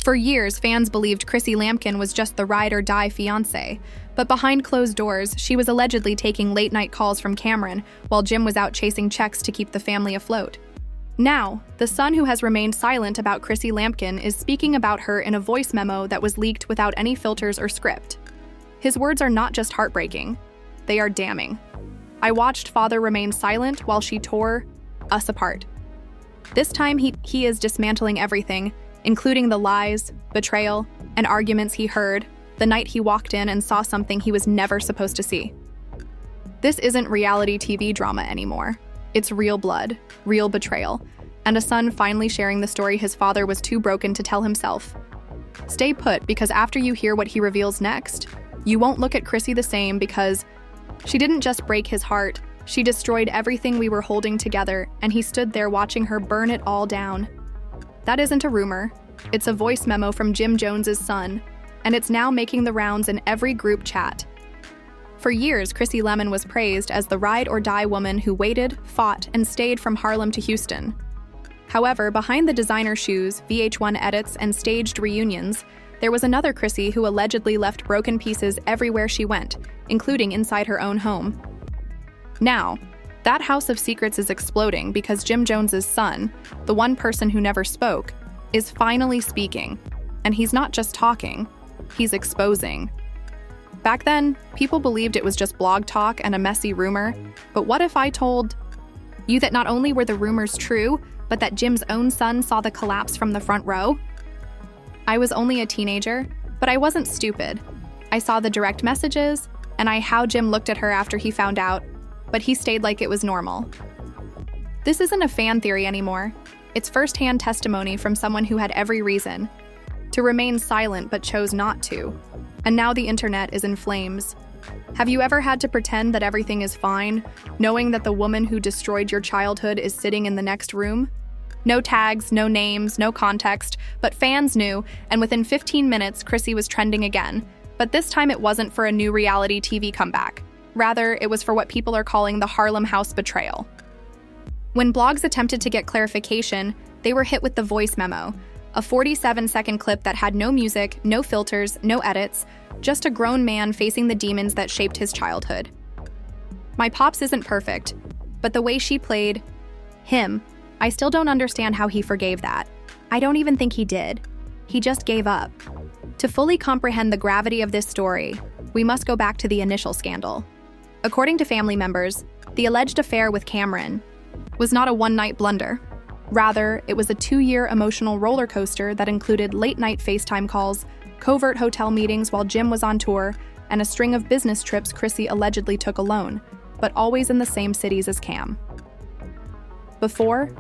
For years, fans believed Chrissy Lampkin was just the ride-or-die fiancé, but behind closed doors, she was allegedly taking late-night calls from Cameron while Jim was out chasing checks to keep the family afloat. Now, the son who has remained silent about Chrissy Lampkin is speaking about her in a voice memo that was leaked without any filters or script. His words are not just heartbreaking, they are damning. I watched father remain silent while she tore us apart. This time he is dismantling everything, including the lies, betrayal, and arguments he heard the night he walked in and saw something he was never supposed to see. This isn't reality TV drama anymore. It's real blood, real betrayal, and a son finally sharing the story his father was too broken to tell himself. Stay put, because after you hear what he reveals next, you won't look at Chrissy the same, because she didn't just break his heart, she destroyed everything we were holding together, and he stood there watching her burn it all down. That isn't a rumor. It's a voice memo from Jim Jones's son, and it's now making the rounds in every group chat. For years, Chrissy Lemon was praised as the ride-or-die woman who waited, fought, and stayed from Harlem to Houston. However, behind the designer shoes, VH1 edits, and staged reunions, there was another Chrissy who allegedly left broken pieces everywhere she went, including inside her own home. Now, that house of secrets is exploding because Jim Jones's son, the one person who never spoke, is finally speaking. And he's not just talking, he's exposing. Back then, people believed it was just blog talk and a messy rumor, but what if I told you that not only were the rumors true, but that Jim's own son saw the collapse from the front row? I was only a teenager, but I wasn't stupid. I saw the direct messages, and how Jim looked at her after he found out, but he stayed like it was normal. This isn't a fan theory anymore. It's first-hand testimony from someone who had every reason to remain silent but chose not to. And now the internet is in flames. Have you ever had to pretend that everything is fine, knowing that the woman who destroyed your childhood is sitting in the next room? No tags, no names, no context, but fans knew, and within 15 minutes, Chrissy was trending again. But this time it wasn't for a new reality TV comeback. Rather, it was for what people are calling the Harlem House betrayal. When blogs attempted to get clarification, they were hit with the voice memo, a 47-second clip that had no music, no filters, no edits, just a grown man facing the demons that shaped his childhood. My pops isn't perfect, but the way she played him, I still don't understand how he forgave that. I don't even think he did. He just gave up. To fully comprehend the gravity of this story, we must go back to the initial scandal. According to family members, the alleged affair with Cameron was not a one-night blunder. Rather, it was a 2-year emotional roller coaster that included late-night FaceTime calls, covert hotel meetings while Jim was on tour, and a string of business trips Chrissy allegedly took alone, but always in the same cities as Cam. Before,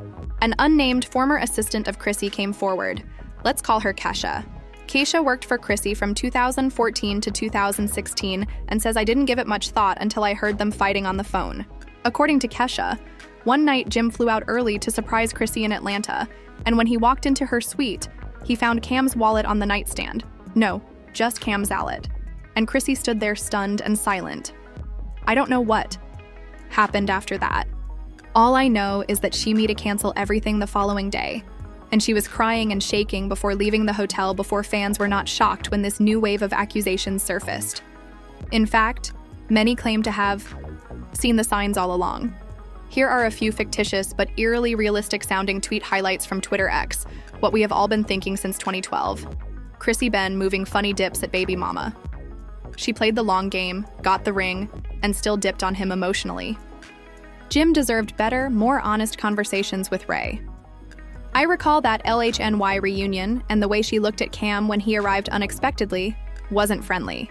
an unnamed former assistant of Chrissy came forward. Let's call her Kesha. Kesha worked for Chrissy from 2014 to 2016 and says, "I didn't give it much thought until I heard them fighting on the phone." According to Kesha, one night Jim flew out early to surprise Chrissy in Atlanta, and when he walked into her suite, he found Cam's wallet on the nightstand. No, just Cam's wallet. And Chrissy stood there stunned and silent. I don't know what happened after that. All I know is that she made to cancel everything the following day, and she was crying and shaking before leaving the hotel before fans were not shocked when this new wave of accusations surfaced. In fact, many claim to have seen the signs all along. Here are a few fictitious but eerily realistic-sounding tweet highlights from Twitter X, what we have all been thinking since 2012. Chrissy Ben moving funny dips at baby mama. She played the long game, got the ring, and still dipped on him emotionally. Jim deserved better, more honest conversations with Ray. I recall that LHNY reunion, and the way she looked at Cam when he arrived unexpectedly wasn't friendly.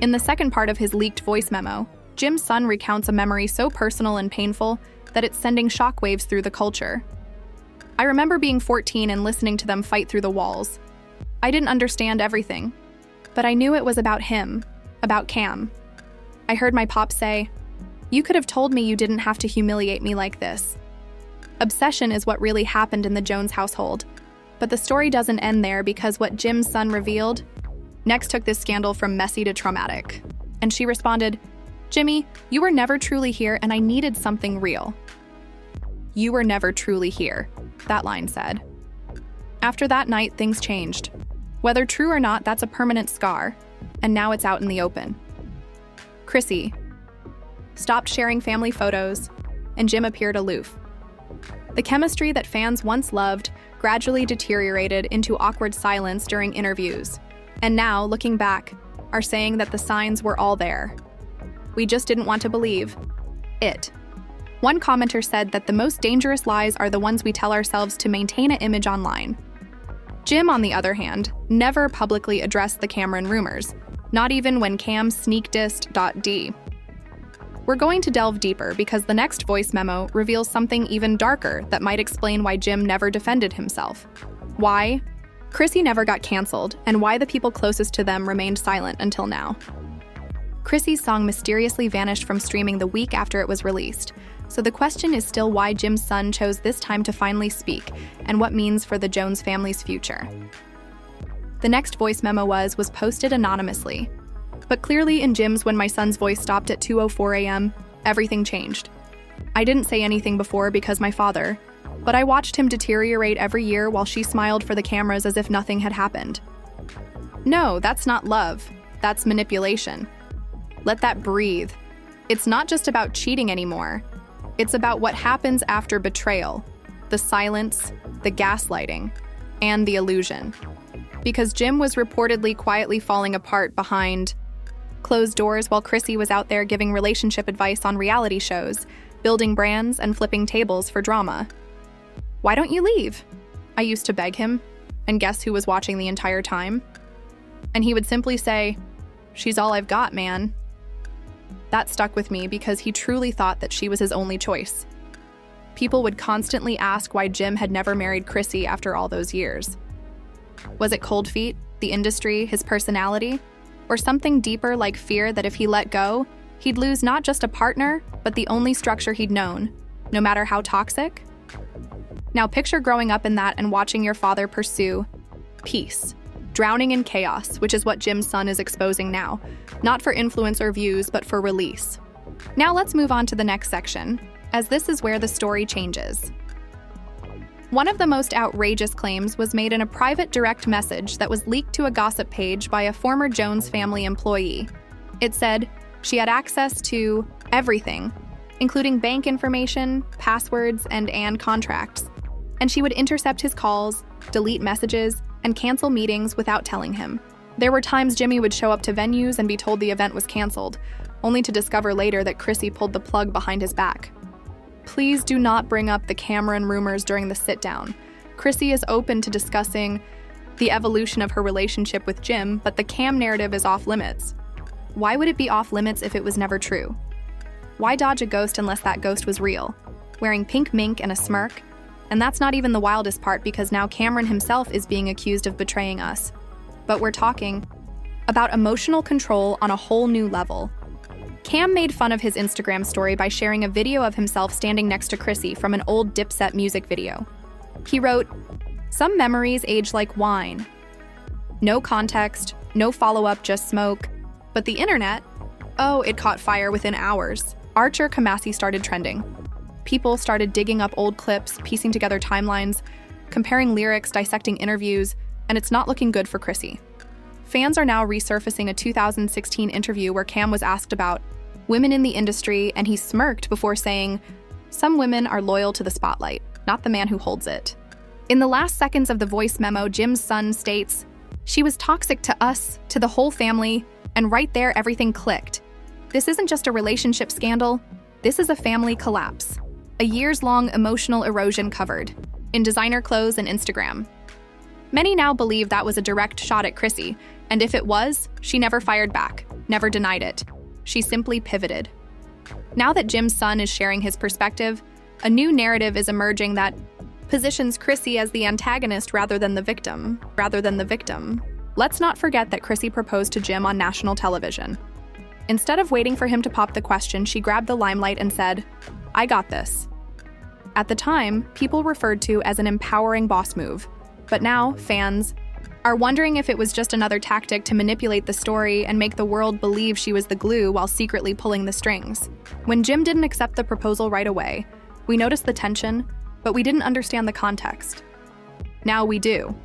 In the second part of his leaked voice memo, Jim's son recounts a memory so personal and painful that it's sending shockwaves through the culture. I remember being 14 and listening to them fight through the walls. I didn't understand everything, but I knew it was about him, about Cam. I heard my pop say, "You could have told me you didn't have to humiliate me like this." Obsession is what really happened in the Jones household, but the story doesn't end there, because what Jim's son revealed next took this scandal from messy to traumatic. And she responded, "Jimmy, you were never truly here, and I needed something real." "You were never truly here," that line said. After that night, things changed. Whether true or not, that's a permanent scar, and now it's out in the open. Chrissy stopped sharing family photos, and Jim appeared aloof. The chemistry that fans once loved gradually deteriorated into awkward silence during interviews, and now, looking back, are saying that the signs were all there. We just didn't want to believe it. One commenter said that the most dangerous lies are the ones we tell ourselves to maintain an image online. Jim, on the other hand, never publicly addressed the Cameron rumors, not even when Cam sneak-dissed.d. We're going to delve deeper because the next voice memo reveals something even darker that might explain why Jim never defended himself. Why Chrissy never got canceled, and why the people closest to them remained silent until now. Chrissy's song mysteriously vanished from streaming the week after it was released, so the question is still why Jim's son chose this time to finally speak, and what means for the Jones family's future. The next voice memo was posted anonymously. But clearly in Jim's "When my son's voice stopped at 2:04 a.m., everything changed. I didn't say anything before because my father, but I watched him deteriorate every year while she smiled for the cameras as if nothing had happened. No, that's not love. That's manipulation. Let that breathe. It's not just about cheating anymore. It's about what happens after betrayal, the silence, the gaslighting, and the illusion. Because Jim was reportedly quietly falling apart behind closed doors while Chrissy was out there giving relationship advice on reality shows, building brands, and flipping tables for drama. Why don't you leave? I used to beg him, and guess who was watching the entire time? And he would simply say, "She's all I've got, man." That stuck with me because he truly thought that she was his only choice. People would constantly ask why Jim had never married Chrissy after all those years. Was it cold feet, the industry, his personality? Or something deeper like fear that if he let go, he'd lose not just a partner, but the only structure he'd known, no matter how toxic? Now picture growing up in that and watching your father pursue peace, drowning in chaos, which is what Jim's son is exposing now, not for influence or views, but for release. Now let's move on to the next section, as this is where the story changes. One of the most outrageous claims was made in a private direct message that was leaked to a gossip page by a former Jones family employee. It said she had access to everything, including bank information, passwords, and contracts, and she would intercept his calls, delete messages, and cancel meetings without telling him. There were times Jimmy would show up to venues and be told the event was canceled, only to discover later that Chrissy pulled the plug behind his back. Please do not bring up the Cameron rumors during the sit-down. Chrissy is open to discussing the evolution of her relationship with Jim, but the Cam narrative is off-limits. Why would it be off-limits if it was never true? Why dodge a ghost unless that ghost was real? Wearing pink mink and a smirk? And that's not even the wildest part because now Cameron himself is being accused of betraying us. But we're talking about emotional control on a whole new level. Cam made fun of his Instagram story by sharing a video of himself standing next to Chrissy from an old Dipset music video. He wrote, "Some memories age like wine. No context, no follow-up, just smoke. But the internet, oh, it caught fire within hours. Archer Kamasi started trending. People started digging up old clips, piecing together timelines, comparing lyrics, dissecting interviews, and it's not looking good for Chrissy." Fans are now resurfacing a 2016 interview where Cam was asked about women in the industry, and he smirked before saying, "Some women are loyal to the spotlight, not the man who holds it." In the last seconds of the voice memo, Jim's son states, "She was toxic to us, to the whole family, and right there everything clicked. This isn't just a relationship scandal, this is a family collapse. A years-long emotional erosion covered in designer clothes and Instagram." Many now believe that was a direct shot at Chrissy, and if it was, she never fired back, never denied it. She simply pivoted. Now that Jim's son is sharing his perspective, a new narrative is emerging that positions Chrissy as the antagonist rather than the victim. Let's not forget that Chrissy proposed to Jim on national television. Instead of waiting for him to pop the question, she grabbed the limelight and said, "I got this." At the time, people referred to as an empowering boss move, but now fans are wondering if it was just another tactic to manipulate the story and make the world believe she was the glue while secretly pulling the strings. When Jim didn't accept the proposal right away, we noticed the tension, but we didn't understand the context. Now we do.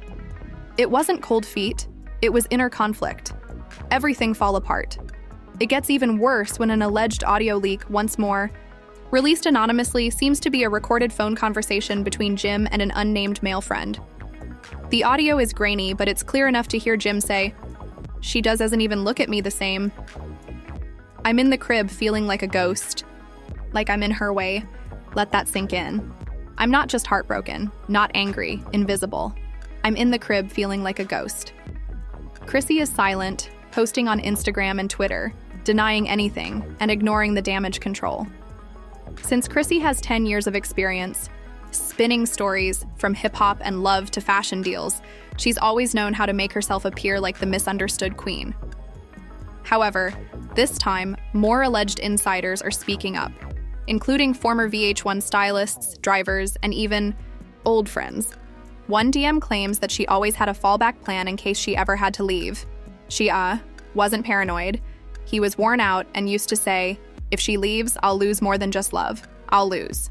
It wasn't cold feet, it was inner conflict. Everything fall apart. It gets even worse when an alleged audio leak, once more, released anonymously, seems to be a recorded phone conversation between Jim and an unnamed male friend. The audio is grainy, but it's clear enough to hear Jim say, "She doesn't even look at me the same. I'm in the crib feeling like a ghost. Like I'm in her way. Let that sink in. I'm not just heartbroken, not angry, invisible. I'm in the crib feeling like a ghost." Chrissy is silent, posting on Instagram and Twitter, denying anything and ignoring the damage control. Since Chrissy has 10 years of experience, spinning stories from hip-hop and love to fashion deals, she's always known how to make herself appear like the misunderstood queen. However, this time, more alleged insiders are speaking up, including former VH1 stylists, drivers, and even old friends. One DM claims that she always had a fallback plan in case she ever had to leave. She, wasn't paranoid. He was worn out and used to say, "If she leaves, I'll lose more than just love. I'll lose."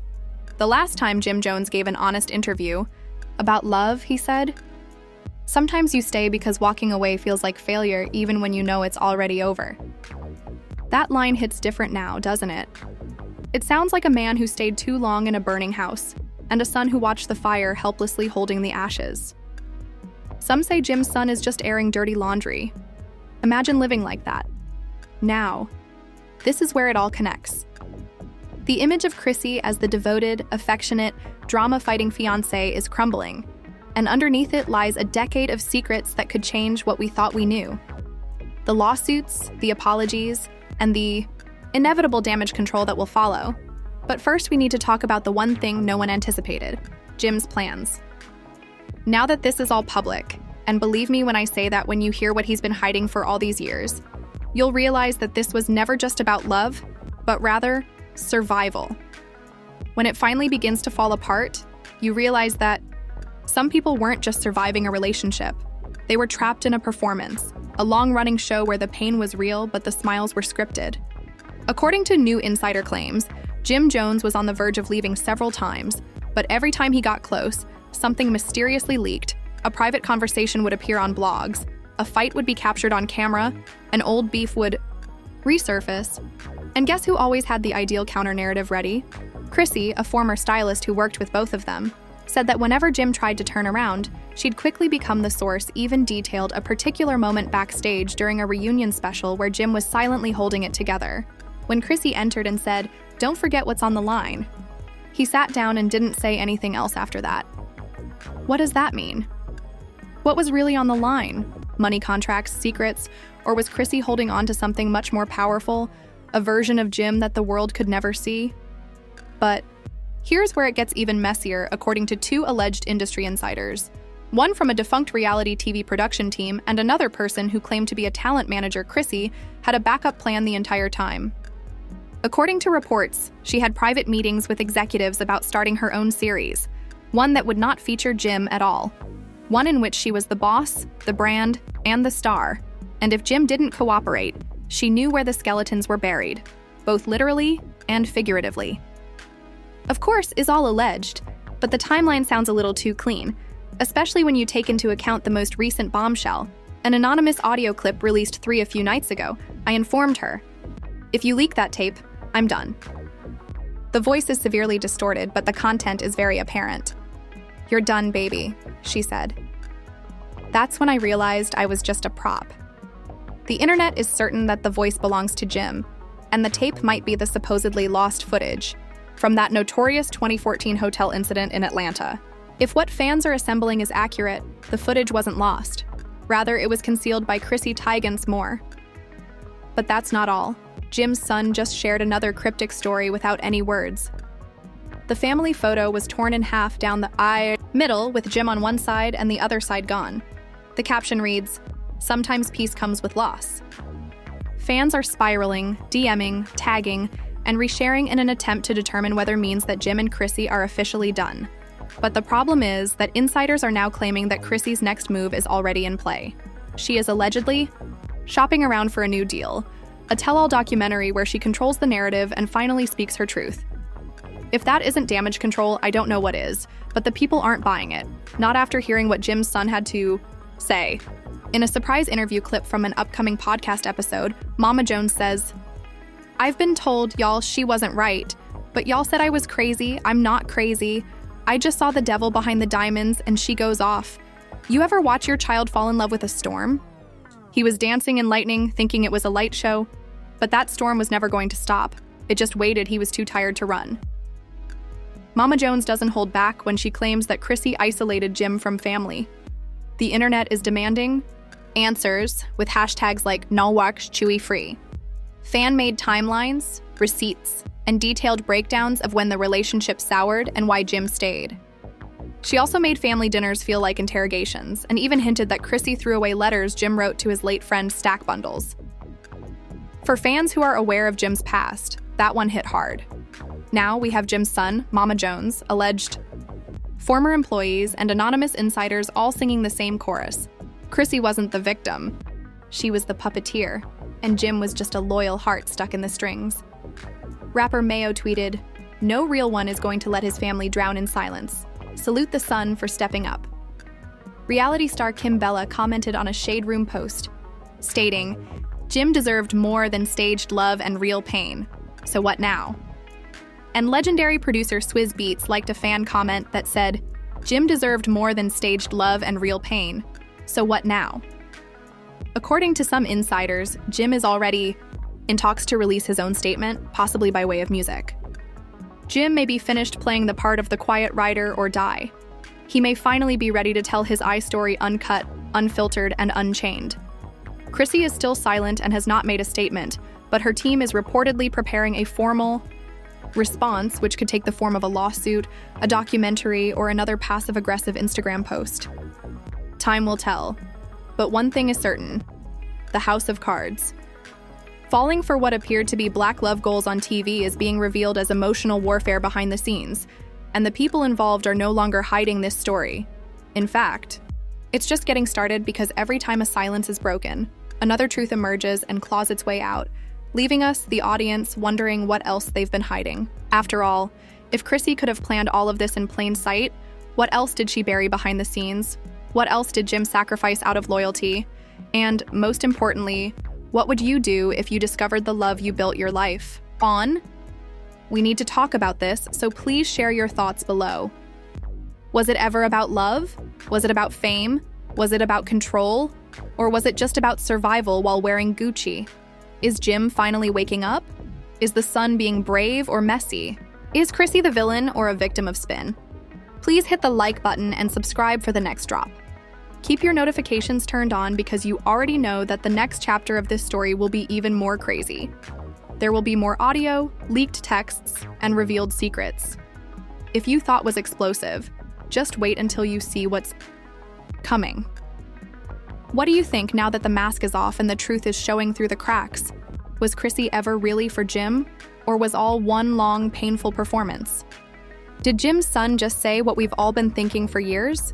The last time Jim Jones gave an honest interview about love, he said, "Sometimes you stay because walking away feels like failure even when you know it's already over." That line hits different now, doesn't it? It sounds like a man who stayed too long in a burning house, and a son who watched the fire helplessly holding the ashes. Some say Jim's son is just airing dirty laundry. Imagine living like that. Now, this is where it all connects. The image of Chrissy as the devoted, affectionate, drama-fighting fiancé is crumbling, and underneath it lies a decade of secrets that could change what we thought we knew. The lawsuits, the apologies, and the inevitable damage control that will follow. But first, we need to talk about the one thing no one anticipated: Jim's plans. Now that this is all public, and believe me when I say that when you hear what he's been hiding for all these years, you'll realize that this was never just about love, but rather survival. When it finally begins to fall apart, you realize that some people weren't just surviving a relationship. They were trapped in a performance, a long-running show where the pain was real but the smiles were scripted. According to new insider claims, Jim Jones was on the verge of leaving several times, but every time he got close, something mysteriously leaked, a private conversation would appear on blogs, a fight would be captured on camera, an old beef would resurface. And guess who always had the ideal counter-narrative ready? Chrissy, a former stylist who worked with both of them, said that whenever Jim tried to turn around, she'd quickly become the source, even detailed a particular moment backstage during a reunion special where Jim was silently holding it together. When Chrissy entered and said, "Don't forget what's on the line," he sat down and didn't say anything else after that. What does that mean? What was really on the line? Money contracts, secrets, or was Chrissy holding on to something much more powerful, a version of Jim that the world could never see? But here's where it gets even messier, according to two alleged industry insiders. One from a defunct reality TV production team and another person who claimed to be a talent manager. Chrissy had a backup plan the entire time. According to reports, she had private meetings with executives about starting her own series, one that would not feature Jim at all. One in which she was the boss, the brand, and the star. And if Jim didn't cooperate, she knew where the skeletons were buried, both literally and figuratively. Of course, is all alleged, but the timeline sounds a little too clean, especially when you take into account the most recent bombshell, an anonymous audio clip released a few nights ago. I informed her, "If you leak that tape, I'm done." The voice is severely distorted, but the content is very apparent. "You're done, baby," she said. That's when I realized I was just a prop. The internet is certain that the voice belongs to Jim, and the tape might be the supposedly lost footage from that notorious 2014 hotel incident in Atlanta. If what fans are assembling is accurate, the footage wasn't lost. Rather, it was concealed by Chrissy Teigen's more. But that's not all. Jim's son just shared another cryptic story without any words. The family photo was torn in half down the middle, with Jim on one side and the other side gone. The caption reads, "Sometimes peace comes with loss." Fans are spiraling, DMing, tagging, and resharing in an attempt to determine whether means that Jim and Chrissy are officially done. But the problem is that insiders are now claiming that Chrissy's next move is already in play. She is allegedly shopping around for a new deal, a tell-all documentary where she controls the narrative and finally speaks her truth. If that isn't damage control, I don't know what is, but the people aren't buying it. Not after hearing what Jim's son had to say. In a surprise interview clip from an upcoming podcast episode, Mama Jones says, "I've been told, y'all, she wasn't right. But y'all said I was crazy. I'm not crazy. I just saw the devil behind the diamonds," and she goes off. You ever watch your child fall in love with a storm? He was dancing in lightning, thinking it was a light show, but that storm was never going to stop. It just waited. He was too tired to run. Mama Jones doesn't hold back when she claims that Chrissy isolated Jim from family. The internet is demanding answers with hashtags like "no works chewy free." Fan-made timelines, receipts, and detailed breakdowns of when the relationship soured and why Jim stayed. She also made family dinners feel like interrogations, and even hinted that Chrissy threw away letters Jim wrote to his late friend Stack Bundles. For fans who are aware of Jim's past, that one hit hard. Now we have Jim's son, Mama Jones, alleged former employees, and anonymous insiders all singing the same chorus. Chrissy wasn't the victim. She was the puppeteer, and Jim was just a loyal heart stuck in the strings. Rapper Mayo tweeted, "No real one is going to let his family drown in silence. Salute the son for stepping up." Reality star Kim Bella commented on a Shade Room post, stating, "Jim deserved more than staged love and real pain. So what now?" And legendary producer Swizz Beatz liked a fan comment that said, "Jim deserved more than staged love and real pain. So what now?" According to some insiders, Jim is already in talks to release his own statement, possibly by way of music. Jim may be finished playing the part of the quiet rider or die. He may finally be ready to tell his story uncut, unfiltered, and unchained. Chrissy is still silent and has not made a statement, but her team is reportedly preparing a formal response, which could take the form of a lawsuit, a documentary, or another passive-aggressive Instagram post. Time will tell. But one thing is certain: the House of Cards. Falling for what appeared to be black love goals on TV is being revealed as emotional warfare behind the scenes, and the people involved are no longer hiding this story. In fact, it's just getting started, because every time a silence is broken, another truth emerges and claws its way out, leaving us, the audience, wondering what else they've been hiding. After all, if Chrissy could have planned all of this in plain sight, what else did she bury behind the scenes? What else did Jim sacrifice out of loyalty? And most importantly, what would you do if you discovered the love you built your life on? We need to talk about this, so please share your thoughts below. Was it ever about love? Was it about fame? Was it about control? Or was it just about survival while wearing Gucci? Is Jim finally waking up? Is the son being brave or messy? Is Chrissy the villain or a victim of spin? Please hit the like button and subscribe for the next drop. Keep your notifications turned on, because you already know that the next chapter of this story will be even more crazy. There will be more audio, leaked texts, and revealed secrets. If you thought was explosive, just wait until you see what's coming. What do you think now that the mask is off and the truth is showing through the cracks? Was Chrissy ever really for Jim, or was all one long, painful performance? Did Jim's son just say what we've all been thinking for years?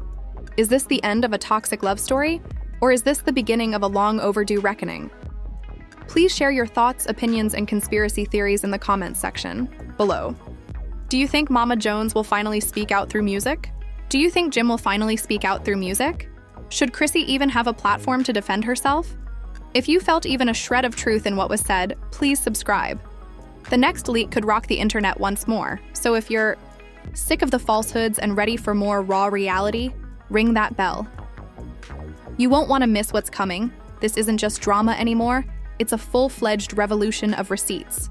Is this the end of a toxic love story, or is this the beginning of a long overdue reckoning? Please share your thoughts, opinions, and conspiracy theories in the comments section below. Do you think Mama Jones will finally speak out through music? Do you think Jim will finally speak out through music? Should Chrissy even have a platform to defend herself? If you felt even a shred of truth in what was said, please subscribe. The next leak could rock the internet once more, so if you're sick of the falsehoods and ready for more raw reality, ring that bell. You won't want to miss what's coming. This isn't just drama anymore, it's a full-fledged revolution of receipts.